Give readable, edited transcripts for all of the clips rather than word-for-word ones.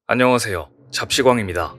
안녕하세요. 잡시광입니다.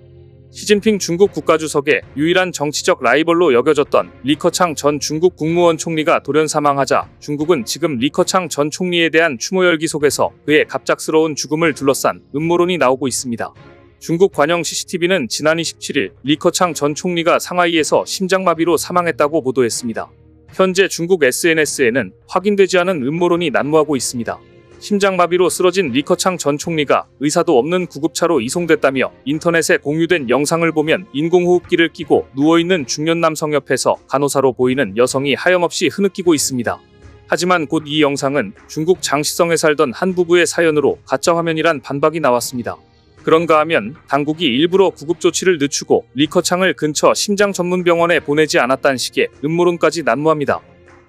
시진핑 중국 국가주석의 유일한 정치적 라이벌로 여겨졌던 리커창 전 중국 국무원 총리가 돌연 사망하자 중국은 지금 리커창 전 총리에 대한 추모 열기 속에서 그의 갑작스러운 죽음을 둘러싼 음모론이 나오고 있습니다. 중국 관영 CCTV는 지난 27일 리커창 전 총리가 상하이에서 심장마비로 사망했다고 보도했습니다. 현재 중국 SNS에는 확인되지 않은 음모론이 난무하고 있습니다. 심장마비로 쓰러진 리커창 전 총리가 의사도 없는 구급차로 이송됐다며 인터넷에 공유된 영상을 보면 인공호흡기를 끼고 누워있는 중년 남성 옆에서 간호사로 보이는 여성이 하염없이 흐느끼고 있습니다. 하지만 곧 이 영상은 중국 장시성에 살던 한 부부의 사연으로 가짜 화면이란 반박이 나왔습니다. 그런가 하면 당국이 일부러 구급조치를 늦추고 리커창을 근처 심장전문병원에 보내지 않았다는 식의 음모론까지 난무합니다.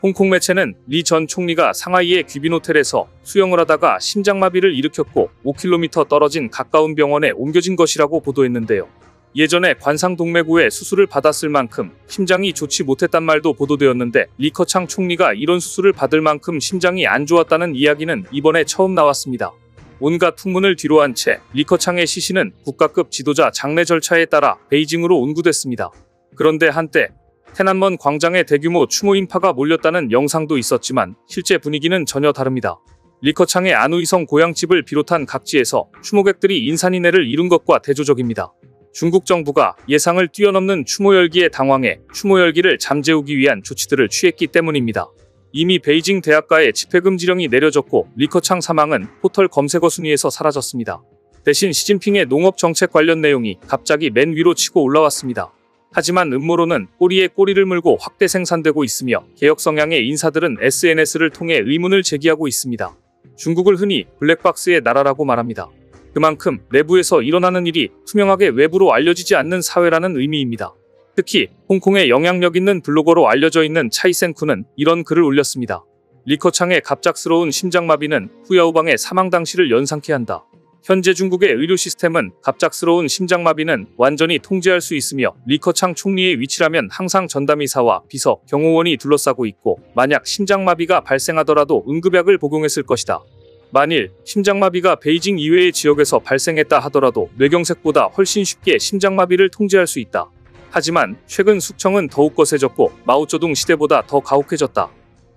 홍콩 매체는 리 전 총리가 상하이의 귀빈호텔에서 수영을 하다가 심장마비를 일으켰고 5km 떨어진 가까운 병원에 옮겨진 것이라고 보도했는데요. 예전에 관상동맥우에 수술을 받았을 만큼 심장이 좋지 못했단 말도 보도되었는데 리커창 총리가 이런 수술을 받을 만큼 심장이 안 좋았다는 이야기는 이번에 처음 나왔습니다. 온갖 풍문을 뒤로한 채 리커창의 시신은 국가급 지도자 장례 절차에 따라 베이징으로 운구됐습니다. 그런데 한때天安门 광장에 대규모 추모 인파가 몰렸다는 영상도 있었지만 실제 분위기는 전혀 다릅니다. 리커창의 안우이성 고향집을 비롯한 각지에서 추모객들이 인산인해를 이룬 것과 대조적입니다. 중국 정부가 예상을 뛰어넘는 추모 열기에 당황해 추모 열기를 잠재우기 위한 조치들을 취했기 때문입니다. 이미 베이징 대학가에 집회금지령이 내려졌고 리커창 사망은 포털 검색어 순위에서 사라졌습니다. 대신 시진핑의 농업 정책 관련 내용이 갑자기 맨 위로 치고 올라왔습니다. 하지만 음모론은 꼬리에 꼬리를 물고 확대 생산되고 있으며 개혁 성향의 인사들은 SNS를 통해 의문을 제기하고 있습니다. 중국을 흔히 블랙박스의 나라라고 말합니다. 그만큼 내부에서 일어나는 일이 투명하게 외부로 알려지지 않는 사회라는 의미입니다. 특히 홍콩에 영향력 있는 블로거로 알려져 있는 차이센쿠는 이런 글을 올렸습니다. 리커창의 갑작스러운 심장마비는 후야오방의 사망 당시를 연상케 한다. 현재 중국의 의료 시스템은 갑작스러운 심장마비는 완전히 통제할 수 있으며 리커창 총리의 위치라면 항상 전담의사와 비서, 경호원이 둘러싸고 있고 만약 심장마비가 발생하더라도 응급약을 복용했을 것이다. 만일 심장마비가 베이징 이외의 지역에서 발생했다 하더라도 뇌경색보다 훨씬 쉽게 심장마비를 통제할 수 있다. 하지만 최근 숙청은 더욱 거세졌고 마오쩌둥 시대보다 더 가혹해졌다.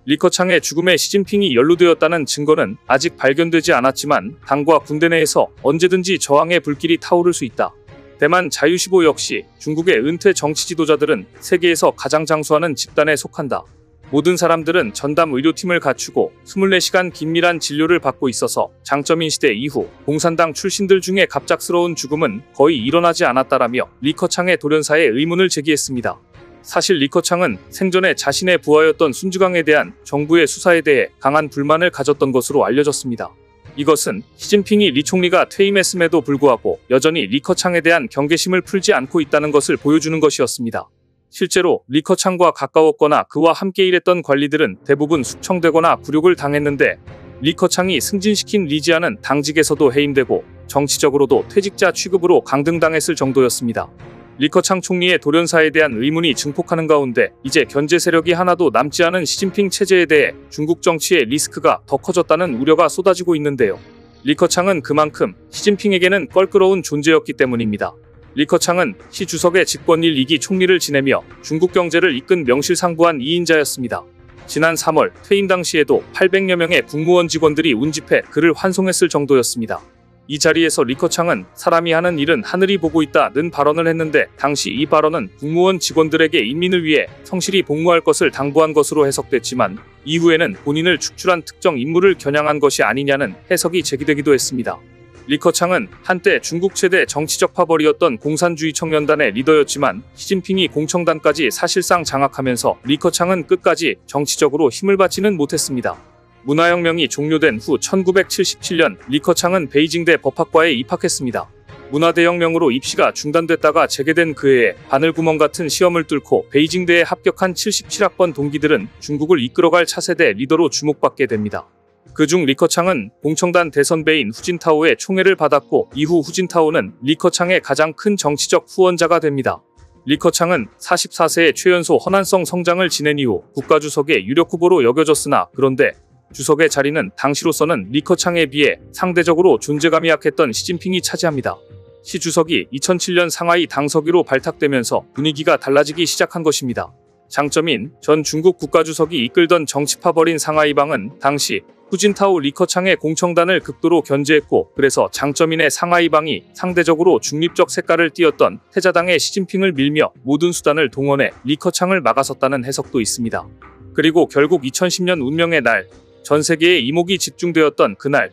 리커창의 죽음에 시진핑이 연루되었다는 증거는 아직 발견되지 않았지만 당과 군대 내에서 언제든지 저항의 불길이 타오를 수 있다. 대만 자유시보 역시 중국의 은퇴 정치 지도자들은 세계에서 가장 장수하는 집단에 속한다. 모든 사람들은 전담 의료팀을 갖추고 24시간 긴밀한 진료를 받고 있어서 장점인 시대 이후 공산당 출신들 중에 갑작스러운 죽음은 거의 일어나지 않았다라며 리커창의 돌연사에 의문을 제기했습니다. 사실 리커창은 생전에 자신의 부하였던 순즈강에 대한 정부의 수사에 대해 강한 불만을 가졌던 것으로 알려졌습니다. 이것은 시진핑이 리 총리가 퇴임했음에도 불구하고 여전히 리커창에 대한 경계심을 풀지 않고 있다는 것을 보여주는 것이었습니다. 실제로 리커창과 가까웠거나 그와 함께 일했던 관리들은 대부분 숙청되거나 굴욕을 당했는데 리커창이 승진시킨 리지아는 당직에서도 해임되고 정치적으로도 퇴직자 취급으로 강등당했을 정도였습니다. 리커창 총리의 돌연사에 대한 의문이 증폭하는 가운데 이제 견제 세력이 하나도 남지 않은 시진핑 체제에 대해 중국 정치의 리스크가 더 커졌다는 우려가 쏟아지고 있는데요. 리커창은 그만큼 시진핑에게는 껄끄러운 존재였기 때문입니다. 리커창은 시 주석의 집권 1, 2기 총리를 지내며 중국 경제를 이끈 명실상부한 2인자였습니다. 지난 3월 퇴임 당시에도 800여 명의 국무원 직원들이 운집해 그를 환송했을 정도였습니다. 이 자리에서 리커창은 사람이 하는 일은 하늘이 보고 있다는 발언을 했는데 당시 이 발언은 국무원 직원들에게 인민을 위해 성실히 복무할 것을 당부한 것으로 해석됐지만 이후에는 본인을 축출한 특정 인물을 겨냥한 것이 아니냐는 해석이 제기되기도 했습니다. 리커창은 한때 중국 최대 정치적 파벌이었던 공산주의 청년단의 리더였지만 시진핑이 공청단까지 사실상 장악하면서 리커창은 끝까지 정치적으로 힘을 받지는 못했습니다. 문화혁명이 종료된 후 1977년 리커창은 베이징대 법학과에 입학했습니다. 문화대혁명으로 입시가 중단됐다가 재개된 그 해에 바늘구멍 같은 시험을 뚫고 베이징대에 합격한 77학번 동기들은 중국을 이끌어갈 차세대 리더로 주목받게 됩니다. 그중 리커창은 공청단 대선배인 후진타오의 총애를 받았고 이후 후진타오는 리커창의 가장 큰 정치적 후원자가 됩니다. 리커창은 44세의 최연소 헌안성 성장을 지낸 이후 국가주석의 유력 후보로 여겨졌으나 그런데 주석의 자리는 당시로서는 리커창에 비해 상대적으로 존재감이 약했던 시진핑이 차지합니다. 시 주석이 2007년 상하이 당서기로 발탁되면서 분위기가 달라지기 시작한 것입니다. 장점인 전 중국 국가주석이 이끌던 정치파 벌인 상하이방은 당시 후진타오 리커창의 공청단을 극도로 견제했고, 그래서 장점인의 상하이방이 상대적으로 중립적 색깔을 띠었던 태자당의 시진핑을 밀며 모든 수단을 동원해 리커창을 막아섰다는 해석도 있습니다. 그리고 결국 2010년 운명의 날, 전 세계의 이목이 집중되었던 그날,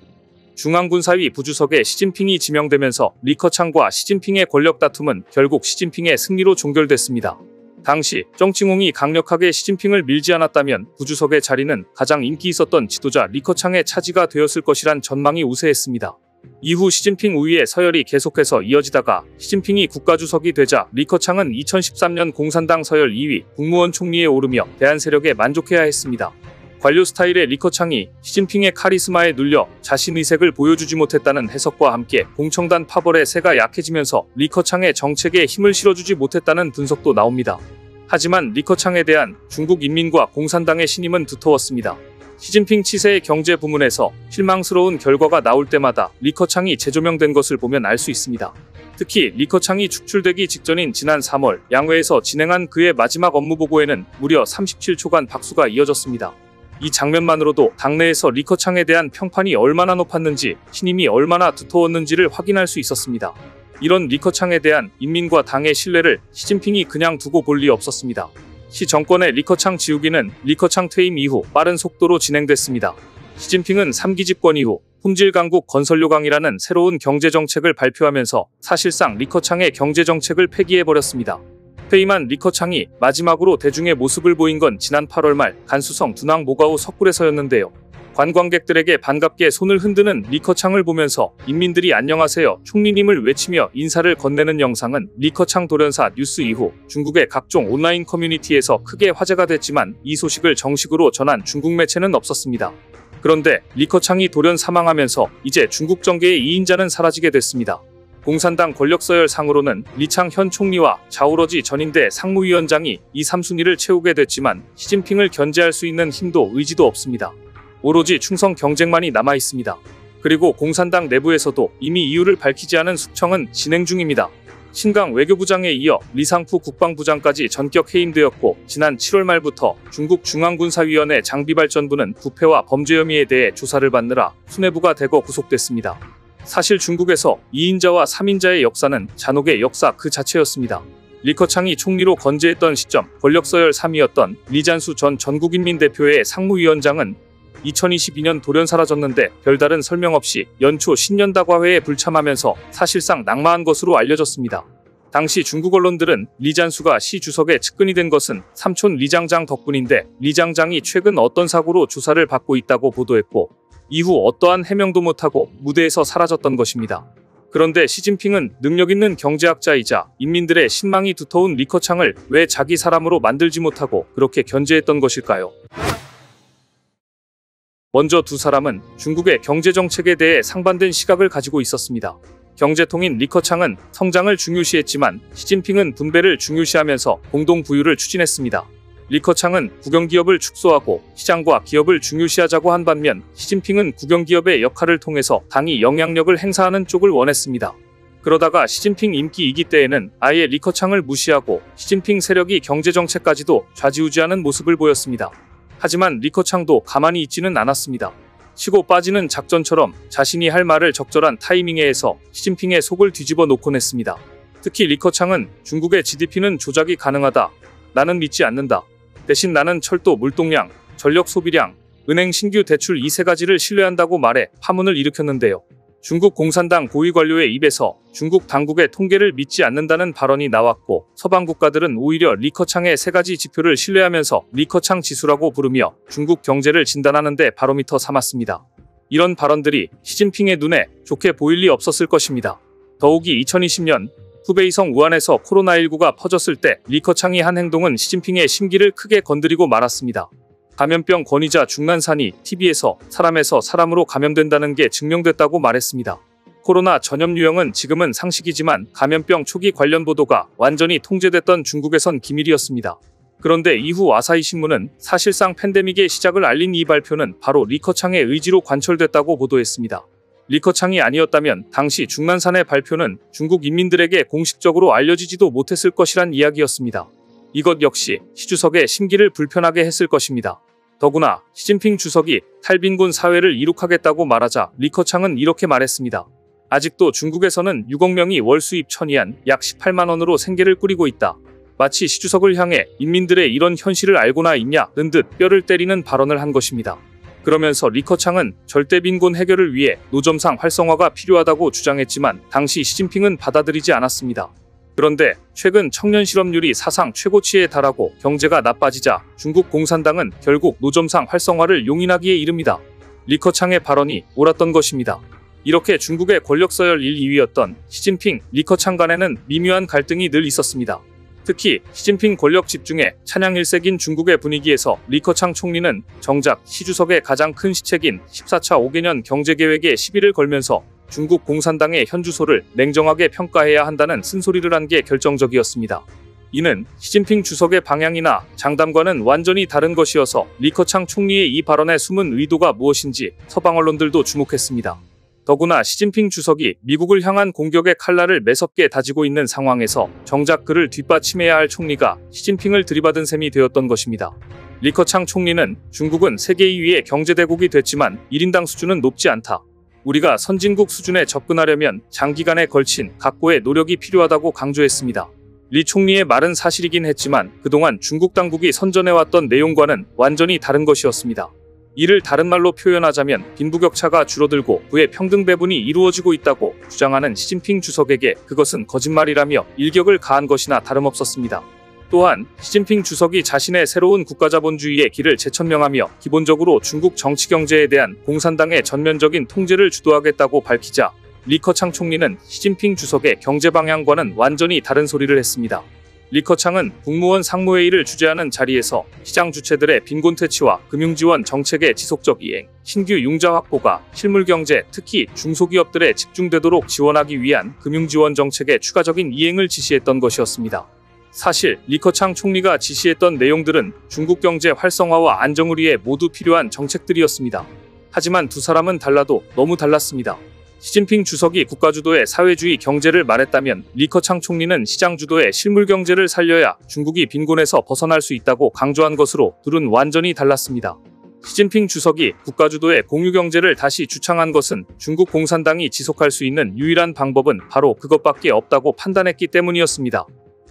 중앙군사위 부주석에 시진핑이 지명되면서 리커창과 시진핑의 권력 다툼은 결국 시진핑의 승리로 종결됐습니다. 당시 정칭홍이 강력하게 시진핑을 밀지 않았다면 부주석의 자리는 가장 인기 있었던 지도자 리커창의 차지가 되었을 것이란 전망이 우세했습니다. 이후 시진핑 우위의 서열이 계속해서 이어지다가 시진핑이 국가주석이 되자 리커창은 2013년 공산당 서열 2위 국무원 총리에 오르며 대한 세력에 만족해야 했습니다. 관료 스타일의 리커창이 시진핑의 카리스마에 눌려 자신 의색을 보여주지 못했다는 해석과 함께 공청단 파벌의 세가 약해지면서 리커창의 정책에 힘을 실어주지 못했다는 분석도 나옵니다. 하지만 리커창에 대한 중국 인민과 공산당의 신임은 두터웠습니다. 시진핑 치세의 경제 부문에서 실망스러운 결과가 나올 때마다 리커창이 재조명된 것을 보면 알 수 있습니다. 특히 리커창이 축출되기 직전인 지난 3월 양회에서 진행한 그의 마지막 업무보고에는 무려 37초간 박수가 이어졌습니다. 이 장면만으로도 당내에서 리커창에 대한 평판이 얼마나 높았는지, 신임이 얼마나 두터웠는지를 확인할 수 있었습니다. 이런 리커창에 대한 인민과 당의 신뢰를 시진핑이 그냥 두고 볼 리 없었습니다. 시 정권의 리커창 지우기는 리커창 퇴임 이후 빠른 속도로 진행됐습니다. 시진핑은 3기 집권 이후 품질강국 건설요강이라는 새로운 경제정책을 발표하면서 사실상 리커창의 경제정책을 폐기해버렸습니다. 퇴임한 리커창이 마지막으로 대중의 모습을 보인 건 지난 8월 말 간수성 두낭 모가오 석굴에서였는데요. 관광객들에게 반갑게 손을 흔드는 리커창을 보면서 인민들이 안녕하세요 총리님을 외치며 인사를 건네는 영상은 리커창 돌연사 뉴스 이후 중국의 각종 온라인 커뮤니티에서 크게 화제가 됐지만 이 소식을 정식으로 전한 중국 매체는 없었습니다. 그런데 리커창이 돌연 사망하면서 이제 중국 정계의 2인자는 사라지게 됐습니다. 공산당 권력서열상으로는 리창 현 총리와 자오러지 전인대 상무위원장이 이 3순위를 채우게 됐지만 시진핑을 견제할 수 있는 힘도 의지도 없습니다. 오로지 충성 경쟁만이 남아있습니다. 그리고 공산당 내부에서도 이미 이유를 밝히지 않은 숙청은 진행 중입니다. 신강 외교부장에 이어 리상푸 국방부장까지 전격 해임되었고, 지난 7월 말부터 중국 중앙군사위원회 장비발전부는 부패와 범죄 혐의에 대해 조사를 받느라 수뇌부가 대거 구속됐습니다. 사실 중국에서 2인자와 3인자의 역사는 잔혹의 역사 그 자체였습니다. 리커창이 총리로 건재했던 시점 권력서열 3위였던 리잔수 전 전국인민대표회 상무위원장은 2022년 돌연 사라졌는데 별다른 설명 없이 연초 신년다과회에 불참하면서 사실상 낙마한 것으로 알려졌습니다. 당시 중국 언론들은 리잔수가 시 주석의 측근이 된 것은 삼촌 리장장 덕분인데 리장장이 최근 어떤 사고로 조사를 받고 있다고 보도했고, 이후 어떠한 해명도 못하고 무대에서 사라졌던 것입니다. 그런데 시진핑은 능력 있는 경제학자이자 인민들의 신망이 두터운 리커창을 왜 자기 사람으로 만들지 못하고 그렇게 견제했던 것일까요? 먼저 두 사람은 중국의 경제정책에 대해 상반된 시각을 가지고 있었습니다. 경제통인 리커창은 성장을 중요시했지만 시진핑은 분배를 중요시하면서 공동부유를 추진했습니다. 리커창은 국영기업을 축소하고 시장과 기업을 중요시하자고 한 반면 시진핑은 국영기업의 역할을 통해서 당이 영향력을 행사하는 쪽을 원했습니다. 그러다가 시진핑 임기 2기 때에는 아예 리커창을 무시하고 시진핑 세력이 경제정책까지도 좌지우지하는 모습을 보였습니다. 하지만 리커창도 가만히 있지는 않았습니다. 치고 빠지는 작전처럼 자신이 할 말을 적절한 타이밍에 해서 시진핑의 속을 뒤집어 놓곤 했습니다. 특히 리커창은 중국의 GDP는 조작이 가능하다. 나는 믿지 않는다. 대신 나는 철도 물동량, 전력 소비량, 은행 신규 대출 이 3가지를 신뢰한다고 말해 파문을 일으켰는데요. 중국 공산당 고위 관료의 입에서 중국 당국의 통계를 믿지 않는다는 발언이 나왔고, 서방 국가들은 오히려 리커창의 3가지 지표를 신뢰하면서 리커창 지수라고 부르며 중국 경제를 진단하는 데 바로미터 삼았습니다. 이런 발언들이 시진핑의 눈에 좋게 보일 리 없었을 것입니다. 더욱이 2020년 후베이성 우한에서 코로나19가 퍼졌을 때 리커창이 한 행동은 시진핑의 심기를 크게 건드리고 말았습니다. 감염병 권위자 중난산이 TV에서 사람에서 사람으로 감염된다는 게 증명됐다고 말했습니다. 코로나 전염 유형은 지금은 상식이지만 감염병 초기 관련 보도가 완전히 통제됐던 중국에선 기밀이었습니다. 그런데 이후 아사히 신문은 사실상 팬데믹의 시작을 알린 이 발표는 바로 리커창의 의지로 관철됐다고 보도했습니다. 리커창이 아니었다면 당시 중난산의 발표는 중국 인민들에게 공식적으로 알려지지도 못했을 것이란 이야기였습니다. 이것 역시 시 주석의 심기를 불편하게 했을 것입니다. 더구나 시진핑 주석이 탈빈곤 사회를 이룩하겠다고 말하자 리커창은 이렇게 말했습니다. 아직도 중국에서는 6억 명이 월 수입 1000위안 약 18만 원으로 생계를 꾸리고 있다. 마치 시 주석을 향해 인민들의 이런 현실을 알고나 있냐는 듯 뼈를 때리는 발언을 한 것입니다. 그러면서 리커창은 절대 빈곤 해결을 위해 노점상 활성화가 필요하다고 주장했지만 당시 시진핑은 받아들이지 않았습니다. 그런데 최근 청년 실업률이 사상 최고치에 달하고 경제가 나빠지자 중국 공산당은 결국 노점상 활성화를 용인하기에 이릅니다. 리커창의 발언이 옳았던 것입니다. 이렇게 중국의 권력 서열 1, 2위였던 시진핑, 리커창 간에는 미묘한 갈등이 늘 있었습니다. 특히 시진핑 권력 집중에 찬양 일색인 중국의 분위기에서 리커창 총리는 정작 시 주석의 가장 큰 시책인 14차 5개년 경제계획에 시비를 걸면서 중국 공산당의 현주소를 냉정하게 평가해야 한다는 쓴소리를 한 게 결정적이었습니다. 이는 시진핑 주석의 방향이나 장담과는 완전히 다른 것이어서 리커창 총리의 이 발언의 숨은 의도가 무엇인지 서방 언론들도 주목했습니다. 더구나 시진핑 주석이 미국을 향한 공격의 칼날을 매섭게 다지고 있는 상황에서 정작 그를 뒷받침해야 할 총리가 시진핑을 들이받은 셈이 되었던 것입니다. 리커창 총리는 중국은 세계 2위의 경제대국이 됐지만 1인당 수준은 높지 않다. 우리가 선진국 수준에 접근하려면 장기간에 걸친 각고의 노력이 필요하다고 강조했습니다. 리 총리의 말은 사실이긴 했지만 그동안 중국 당국이 선전해왔던 내용과는 완전히 다른 것이었습니다. 이를 다른 말로 표현하자면 빈부격차가 줄어들고 부의 평등 배분이 이루어지고 있다고 주장하는 시진핑 주석에게 그것은 거짓말이라며 일격을 가한 것이나 다름없었습니다. 또한 시진핑 주석이 자신의 새로운 국가자본주의의 길을 재천명하며 기본적으로 중국 정치 경제에 대한 공산당의 전면적인 통제를 주도하겠다고 밝히자 리커창 총리는 시진핑 주석의 경제 방향과는 완전히 다른 소리를 했습니다. 리커창은 국무원 상무회의를 주재하는 자리에서 시장 주체들의 빈곤 퇴치와 금융지원 정책의 지속적 이행, 신규 융자 확보가 실물경제, 특히 중소기업들에 집중되도록 지원하기 위한 금융지원 정책의 추가적인 이행을 지시했던 것이었습니다. 사실 리커창 총리가 지시했던 내용들은 중국 경제 활성화와 안정을 위해 모두 필요한 정책들이었습니다. 하지만 두 사람은 달라도 너무 달랐습니다. 시진핑 주석이 국가주도의 사회주의 경제를 말했다면 리커창 총리는 시장주도의 실물경제를 살려야 중국이 빈곤에서 벗어날 수 있다고 강조한 것으로 둘은 완전히 달랐습니다. 시진핑 주석이 국가주도의 공유경제를 다시 주창한 것은 중국 공산당이 지속할 수 있는 유일한 방법은 바로 그것밖에 없다고 판단했기 때문이었습니다.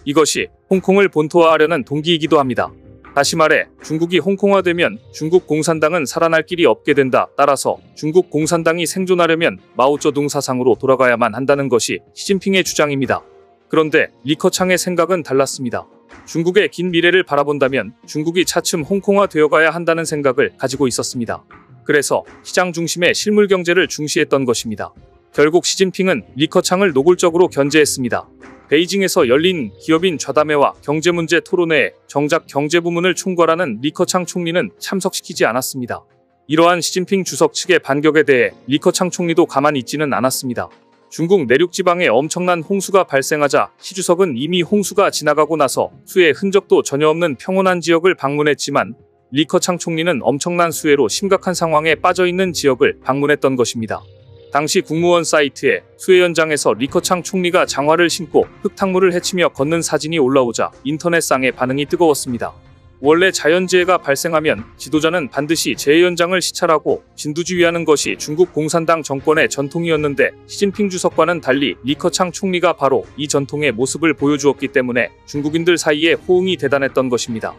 이것이 홍콩을 본토화하려는 동기이기도 합니다. 다시 말해 중국이 홍콩화되면 중국 공산당은 살아날 길이 없게 된다. 따라서 중국 공산당이 생존하려면 마오쩌둥 사상으로 돌아가야만 한다는 것이 시진핑의 주장입니다. 그런데 리커창의 생각은 달랐습니다. 중국의 긴 미래를 바라본다면 중국이 차츰 홍콩화되어가야 한다는 생각을 가지고 있었습니다. 그래서 시장 중심의 실물 경제를 중시했던 것입니다. 결국 시진핑은 리커창을 노골적으로 견제했습니다. 베이징에서 열린 기업인 좌담회와 경제문제 토론회에 정작 경제부문을 총괄하는 리커창 총리는 참석시키지 않았습니다. 이러한 시진핑 주석 측의 반격에 대해 리커창 총리도 가만히 있지는 않았습니다. 중국 내륙 지방에 엄청난 홍수가 발생하자 시 주석은 이미 홍수가 지나가고 나서 수해 흔적도 전혀 없는 평온한 지역을 방문했지만 리커창 총리는 엄청난 수해로 심각한 상황에 빠져있는 지역을 방문했던 것입니다. 당시 국무원 사이트에 수해 현장에서 리커창 총리가 장화를 신고 흙탕물을 헤치며 걷는 사진이 올라오자 인터넷상의 반응이 뜨거웠습니다. 원래 자연재해가 발생하면 지도자는 반드시 재해 현장을 시찰하고 진두지휘하는 것이 중국 공산당 정권의 전통이었는데 시진핑 주석과는 달리 리커창 총리가 바로 이 전통의 모습을 보여주었기 때문에 중국인들 사이에 호응이 대단했던 것입니다.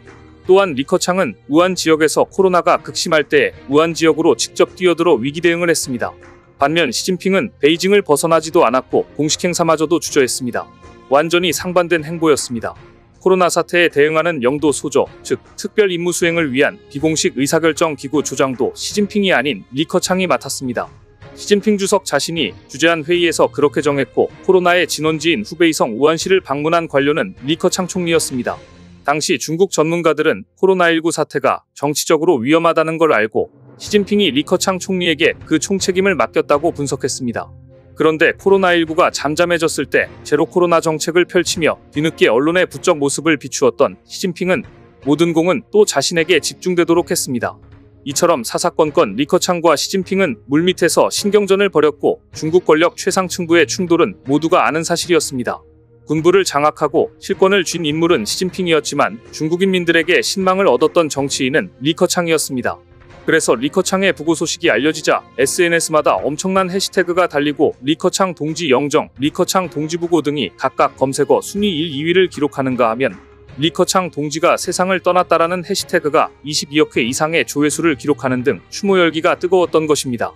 또한 리커창은 우한 지역에서 코로나가 극심할 때 우한 지역으로 직접 뛰어들어 위기 대응을 했습니다. 반면 시진핑은 베이징을 벗어나지도 않았고 공식 행사마저도 주저했습니다. 완전히 상반된 행보였습니다. 코로나 사태에 대응하는 영도 소조, 즉 특별 임무 수행을 위한 비공식 의사결정 기구 조장도 시진핑이 아닌 리커창이 맡았습니다. 시진핑 주석 자신이 주재한 회의에서 그렇게 정했고 코로나의 진원지인 후베이성 우한시를 방문한 관료는 리커창 총리였습니다. 당시 중국 전문가들은 코로나19 사태가 정치적으로 위험하다는 걸 알고 시진핑이 리커창 총리에게 그 총책임을 맡겼다고 분석했습니다. 그런데 코로나19가 잠잠해졌을 때 제로 코로나 정책을 펼치며 뒤늦게 언론의 부쩍 모습을 비추었던 시진핑은 모든 공은 또 자신에게 집중되도록 했습니다. 이처럼 사사건건 리커창과 시진핑은 물밑에서 신경전을 벌였고 중국 권력 최상층부의 충돌은 모두가 아는 사실이었습니다. 군부를 장악하고 실권을 쥔 인물은 시진핑이었지만 중국인민들에게 신망을 얻었던 정치인은 리커창이었습니다. 그래서 리커창의 부고 소식이 알려지자 SNS마다 엄청난 해시태그가 달리고 리커창 동지 영정, 리커창 동지 부고 등이 각각 검색어 순위 1, 2위를 기록하는가 하면 리커창 동지가 세상을 떠났다라는 해시태그가 22억 회 이상의 조회수를 기록하는 등 추모 열기가 뜨거웠던 것입니다.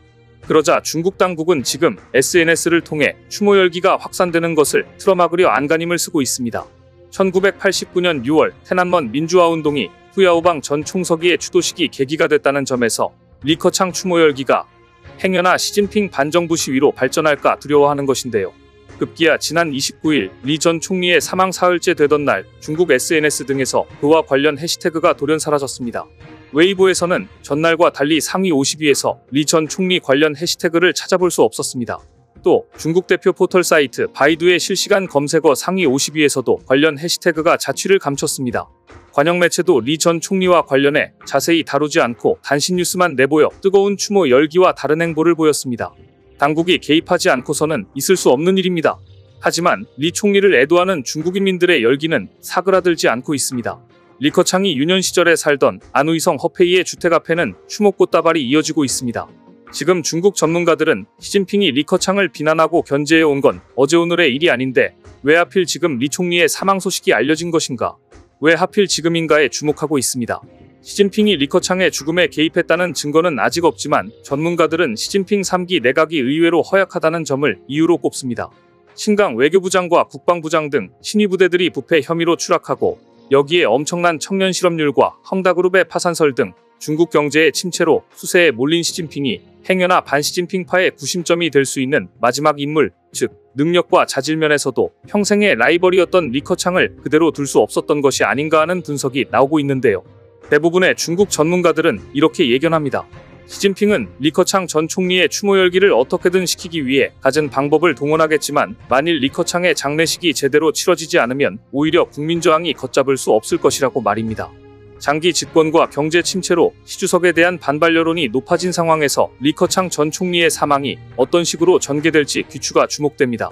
그러자 중국 당국은 지금 SNS를 통해 추모 열기가 확산되는 것을 틀어막으려 안간힘을 쓰고 있습니다. 1989년 6월 테난먼 민주화운동이 후야오방 전 총서기의 추도식이 계기가 됐다는 점에서 리커창 추모 열기가 행여나 시진핑 반정부 시위로 발전할까 두려워하는 것인데요. 급기야 지난 29일 리 전 총리의 사망 사흘째 되던 날 중국 SNS 등에서 그와 관련 해시태그가 돌연 사라졌습니다. 웨이보에서는 전날과 달리 상위 50위에서 리 전 총리 관련 해시태그를 찾아볼 수 없었습니다. 또 중국 대표 포털 사이트 바이두의 실시간 검색어 상위 50위에서도 관련 해시태그가 자취를 감췄습니다. 관영 매체도 리 전 총리와 관련해 자세히 다루지 않고 단신 뉴스만 내보여 뜨거운 추모 열기와 다른 행보를 보였습니다. 당국이 개입하지 않고서는 있을 수 없는 일입니다. 하지만 리 총리를 애도하는 중국인민들의 열기는 사그라들지 않고 있습니다. 리커창이 유년 시절에 살던 안우이성 허페이의 주택 앞에는 추모꽃다발이 이어지고 있습니다. 지금 중국 전문가들은 시진핑이 리커창을 비난하고 견제해 온 건 어제 오늘의 일이 아닌데 왜 하필 지금 리 총리의 사망 소식이 알려진 것인가? 왜 하필 지금인가에 주목하고 있습니다. 시진핑이 리커창의 죽음에 개입했다는 증거는 아직 없지만 전문가들은 시진핑 3기 내각이 의외로 허약하다는 점을 이유로 꼽습니다. 신강 외교부장과 국방부장 등 신위 부대들이 부패 혐의로 추락하고 여기에 엄청난 청년 실업률과 헝다그룹의 파산설 등 중국 경제의 침체로 수세에 몰린 시진핑이 행여나 반시진핑파의 구심점이 될 수 있는 마지막 인물, 즉 능력과 자질 면에서도 평생의 라이벌이었던 리커창을 그대로 둘 수 없었던 것이 아닌가 하는 분석이 나오고 있는데요. 대부분의 중국 전문가들은 이렇게 예견합니다. 시진핑은 리커창 전 총리의 추모 열기를 어떻게든 시키기 위해 갖은 방법을 동원하겠지만 만일 리커창의 장례식이 제대로 치러지지 않으면 오히려 국민저항이 걷잡을 수 없을 것이라고 말입니다. 장기 집권과 경제 침체로 시 주석에 대한 반발 여론이 높아진 상황에서 리커창 전 총리의 사망이 어떤 식으로 전개될지 귀추가 주목됩니다.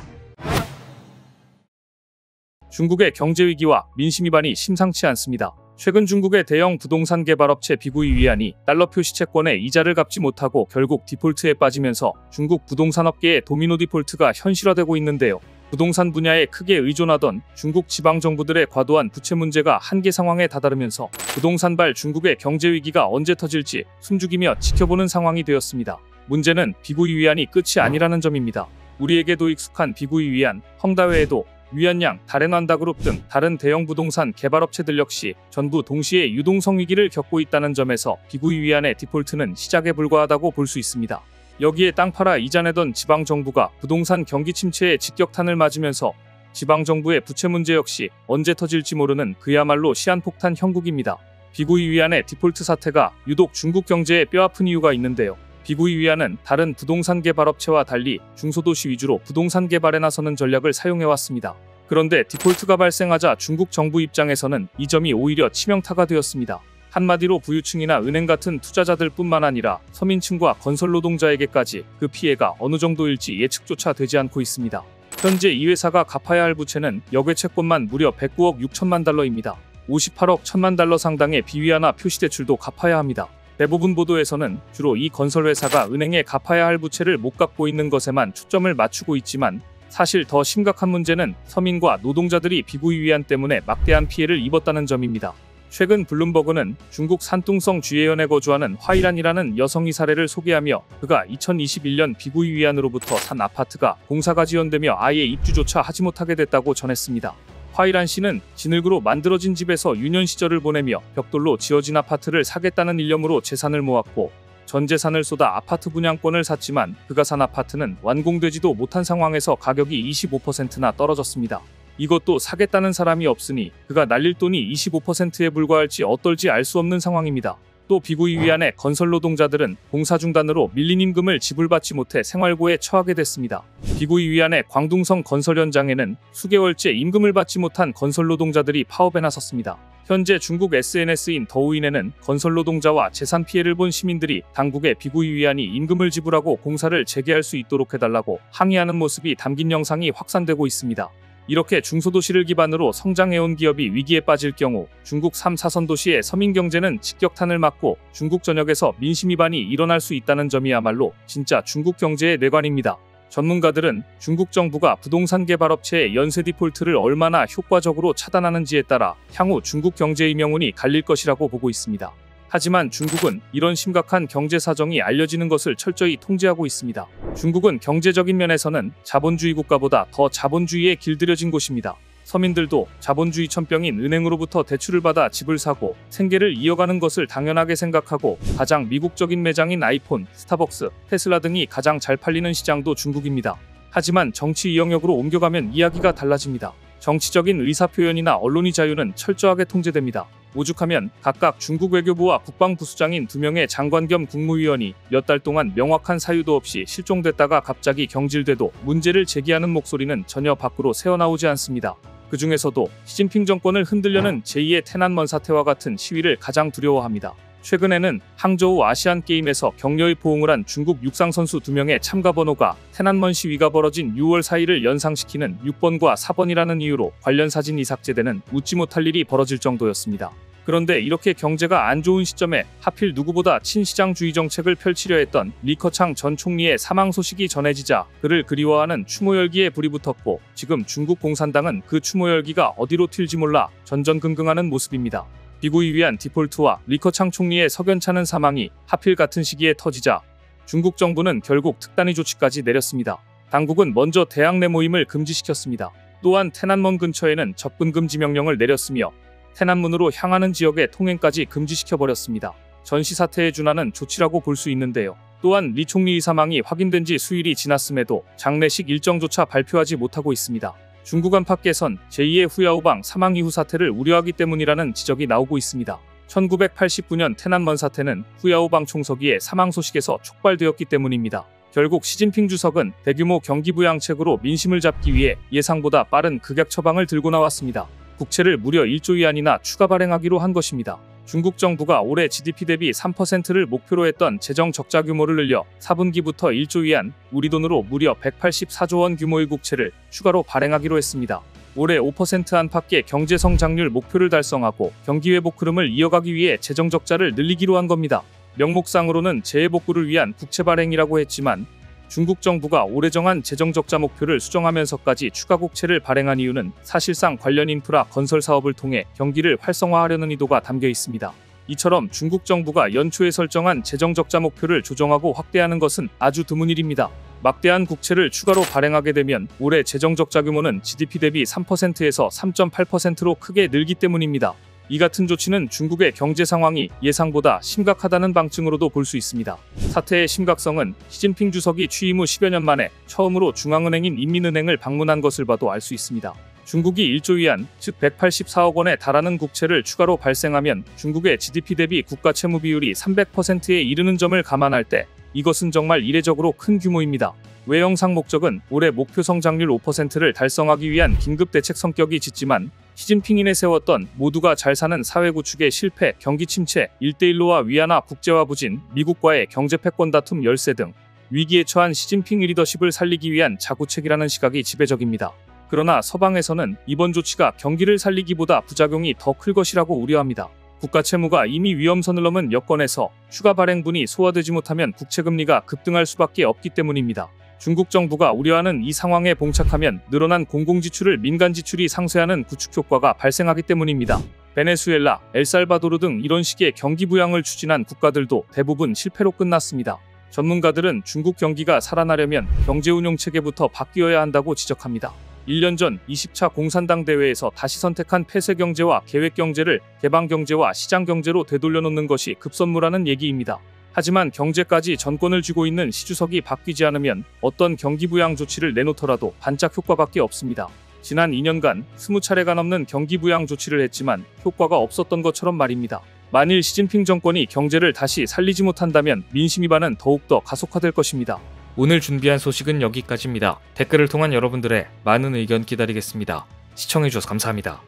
중국의 경제 위기와 민심 위반이 심상치 않습니다. 최근 중국의 대형 부동산 개발업체 비구이 위안이 달러 표시 채권에 이자를 갚지 못하고 결국 디폴트에 빠지면서 중국 부동산업계의 도미노 디폴트가 현실화되고 있는데요. 부동산 분야에 크게 의존하던 중국 지방정부들의 과도한 부채 문제가 한계 상황에 다다르면서 부동산발 중국의 경제 위기가 언제 터질지 숨죽이며 지켜보는 상황이 되었습니다. 문제는 비구이 위안이 끝이 아니라는 점입니다. 우리에게도 익숙한 비구이 위안, 헝다 외에도 위안양, 다롄완다그룹 등 다른 대형 부동산 개발업체들 역시 전부 동시에 유동성 위기를 겪고 있다는 점에서 비구이 위안의 디폴트는 시작에 불과하다고 볼 수 있습니다. 여기에 땅 팔아 이자 내던 지방정부가 부동산 경기 침체에 직격탄을 맞으면서 지방정부의 부채 문제 역시 언제 터질지 모르는 그야말로 시한폭탄 형국입니다. 비구이 위안의 디폴트 사태가 유독 중국 경제에 뼈아픈 이유가 있는데요. 비구이 위안은 다른 부동산 개발업체와 달리 중소도시 위주로 부동산 개발에 나서는 전략을 사용해왔습니다. 그런데 디폴트가 발생하자 중국 정부 입장에서는 이 점이 오히려 치명타가 되었습니다. 한마디로 부유층이나 은행 같은 투자자들 뿐만 아니라 서민층과 건설 노동자에게까지 그 피해가 어느 정도일지 예측조차 되지 않고 있습니다. 현재 이 회사가 갚아야 할 부채는 역외 채권만 무려 109억 6천만 달러입니다. 58억 1천만 달러 상당의 비위안화 표시대출도 갚아야 합니다. 대부분 보도에서는 주로 이 건설회사가 은행에 갚아야 할 부채를 못 갚고 있는 것에만 초점을 맞추고 있지만 사실 더 심각한 문제는 서민과 노동자들이 비구이 위안 때문에 막대한 피해를 입었다는 점입니다. 최근 블룸버그는 중국 산둥성 주예현에 거주하는 화이란이라는 여성의 사례를 소개하며 그가 2021년 비구이 위안으로부터 산 아파트가 공사가 지연되며 아예 입주조차 하지 못하게 됐다고 전했습니다. 화이란 씨는 진흙으로 만들어진 집에서 유년 시절을 보내며 벽돌로 지어진 아파트를 사겠다는 일념으로 재산을 모았고 전 재산을 쏟아 아파트 분양권을 샀지만 그가 산 아파트는 완공되지도 못한 상황에서 가격이 25%나 떨어졌습니다. 이것도 사겠다는 사람이 없으니 그가 날릴 돈이 25%에 불과할지 어떨지 알 수 없는 상황입니다. 또 비구이 위안의 건설 노동자들은 공사 중단으로 밀린 임금을 지불받지 못해 생활고에 처하게 됐습니다. 비구이 위안의 광둥성 건설 현장에는 수개월째 임금을 받지 못한 건설 노동자들이 파업에 나섰습니다. 현재 중국 SNS인 더우인에는 건설 노동자와 재산 피해를 본 시민들이 당국의 비구이 위안이 임금을 지불하고 공사를 재개할 수 있도록 해달라고 항의하는 모습이 담긴 영상이 확산되고 있습니다. 이렇게 중소도시를 기반으로 성장해온 기업이 위기에 빠질 경우 중국 3, 4선 도시의 서민 경제는 직격탄을 맞고 중국 전역에서 민심 위반이 일어날 수 있다는 점이야말로 진짜 중국 경제의 뇌관입니다. 전문가들은 중국 정부가 부동산 개발업체의 연쇄 디폴트를 얼마나 효과적으로 차단하는지에 따라 향후 중국 경제의 명운이 갈릴 것이라고 보고 있습니다. 하지만 중국은 이런 심각한 경제 사정이 알려지는 것을 철저히 통제하고 있습니다. 중국은 경제적인 면에서는 자본주의 국가보다 더 자본주의에 길들여진 곳입니다. 서민들도 자본주의 천병인 은행으로부터 대출을 받아 집을 사고 생계를 이어가는 것을 당연하게 생각하고 가장 미국적인 매장인 아이폰, 스타벅스, 테슬라 등이 가장 잘 팔리는 시장도 중국입니다. 하지만 정치 영역으로 옮겨가면 이야기가 달라집니다. 정치적인 의사표현이나 언론의 자유는 철저하게 통제됩니다. 오죽하면 각각 중국 외교부와 국방부 수장인 2명의 장관 겸 국무위원이 몇 달 동안 명확한 사유도 없이 실종됐다가 갑자기 경질돼도 문제를 제기하는 목소리는 전혀 밖으로 새어나오지 않습니다. 그 중에서도 시진핑 정권을 흔들려는 제2의 태난먼 사태와 같은 시위를 가장 두려워합니다. 최근에는 항저우 아시안게임에서 격려의 포옹을 한 중국 육상선수 2명의 참가 번호가 태난먼 시위가 벌어진 6월 4일을 연상시키는 6번과 4번이라는 이유로 관련 사진이 삭제되는 웃지 못할 일이 벌어질 정도였습니다. 그런데 이렇게 경제가 안 좋은 시점에 하필 누구보다 친시장주의 정책을 펼치려 했던 리커창 전 총리의 사망 소식이 전해지자 그를 그리워하는 추모 열기에 불이 붙었고 지금 중국 공산당은 그 추모 열기가 어디로 튈지 몰라 전전긍긍하는 모습입니다. 비구이 위안 디폴트와 리커창 총리의 석연찮은 사망이 하필 같은 시기에 터지자 중국 정부는 결국 특단의 조치까지 내렸습니다. 당국은 먼저 대학 내 모임을 금지시켰습니다. 또한 태난먼 근처에는 접근 금지 명령을 내렸으며 태난문으로 향하는 지역의 통행까지 금지시켜버렸습니다. 전시 사태에 준하는 조치라고 볼 수 있는데요. 또한 리 총리의 사망이 확인된 지 수일이 지났음에도 장례식 일정조차 발표하지 못하고 있습니다. 중국 안팎에선 제2의 후야오방 사망 이후 사태를 우려하기 때문이라는 지적이 나오고 있습니다. 1989년 태난먼 사태는 후야오방 총서기의 사망 소식에서 촉발되었기 때문입니다. 결국 시진핑 주석은 대규모 경기 부양책으로 민심을 잡기 위해 예상보다 빠른 극약 처방을 들고 나왔습니다. 국채를 무려 1조 위안이나 추가 발행하기로 한 것입니다. 중국 정부가 올해 GDP 대비 3%를 목표로 했던 재정 적자 규모를 늘려 4분기부터 1조 위안, 우리 돈으로 무려 184조 원 규모의 국채를 추가로 발행하기로 했습니다. 올해 5% 안팎의 경제 성장률 목표를 달성하고 경기 회복 흐름을 이어가기 위해 재정 적자를 늘리기로 한 겁니다. 명목상으로는 재해 복구를 위한 국채 발행이라고 했지만 중국 정부가 올해 정한 재정 적자 목표를 수정하면서까지 추가 국채를 발행한 이유는 사실상 관련 인프라 건설 사업을 통해 경기를 활성화하려는 의도가 담겨 있습니다. 이처럼 중국 정부가 연초에 설정한 재정 적자 목표를 조정하고 확대하는 것은 아주 드문 일입니다. 막대한 국채를 추가로 발행하게 되면 올해 재정 적자 규모는 GDP 대비 3%에서 3.8%로 크게 늘기 때문입니다. 이 같은 조치는 중국의 경제 상황이 예상보다 심각하다는 방증으로도 볼 수 있습니다. 사태의 심각성은 시진핑 주석이 취임 후 10여 년 만에 처음으로 중앙은행인 인민은행을 방문한 것을 봐도 알 수 있습니다. 중국이 1조 위안, 즉 184억 원에 달하는 국채를 추가로 발생하면 중국의 GDP 대비 국가 채무 비율이 300%에 이르는 점을 감안할 때 이것은 정말 이례적으로 큰 규모입니다. 외형상 목적은 올해 목표 성장률 5%를 달성하기 위한 긴급 대책 성격이 짙지만 시진핑이 내세웠던 모두가 잘 사는 사회 구축의 실패, 경기 침체, 1대1로와 위안화 국제화 부진, 미국과의 경제 패권 다툼 열세 등 위기에 처한 시진핑 리더십을 살리기 위한 자구책이라는 시각이 지배적입니다. 그러나 서방에서는 이번 조치가 경기를 살리기보다 부작용이 더 클 것이라고 우려합니다. 국가 채무가 이미 위험선을 넘은 여건에서 추가 발행분이 소화되지 못하면 국채금리가 급등할 수밖에 없기 때문입니다. 중국 정부가 우려하는 이 상황에 봉착하면 늘어난 공공지출을 민간지출이 상쇄하는 구축 효과가 발생하기 때문입니다. 베네수엘라, 엘살바도르 등 이런 식의 경기 부양을 추진한 국가들도 대부분 실패로 끝났습니다. 전문가들은 중국 경기가 살아나려면 경제운용 체계부터 바뀌어야 한다고 지적합니다. 1년 전 20차 공산당 대회에서 다시 선택한 폐쇄경제와 계획경제를 개방경제와 시장경제로 되돌려놓는 것이 급선무라는 얘기입니다. 하지만 경제까지 전권을 쥐고 있는 시 주석이 바뀌지 않으면 어떤 경기부양 조치를 내놓더라도 반짝 효과밖에 없습니다. 지난 2년간 20차례가 넘는 경기부양 조치를 했지만 효과가 없었던 것처럼 말입니다. 만일 시진핑 정권이 경제를 다시 살리지 못한다면 민심 위반은 더욱더 가속화될 것입니다. 오늘 준비한 소식은 여기까지입니다. 댓글을 통한 여러분들의 많은 의견 기다리겠습니다. 시청해주셔서 감사합니다.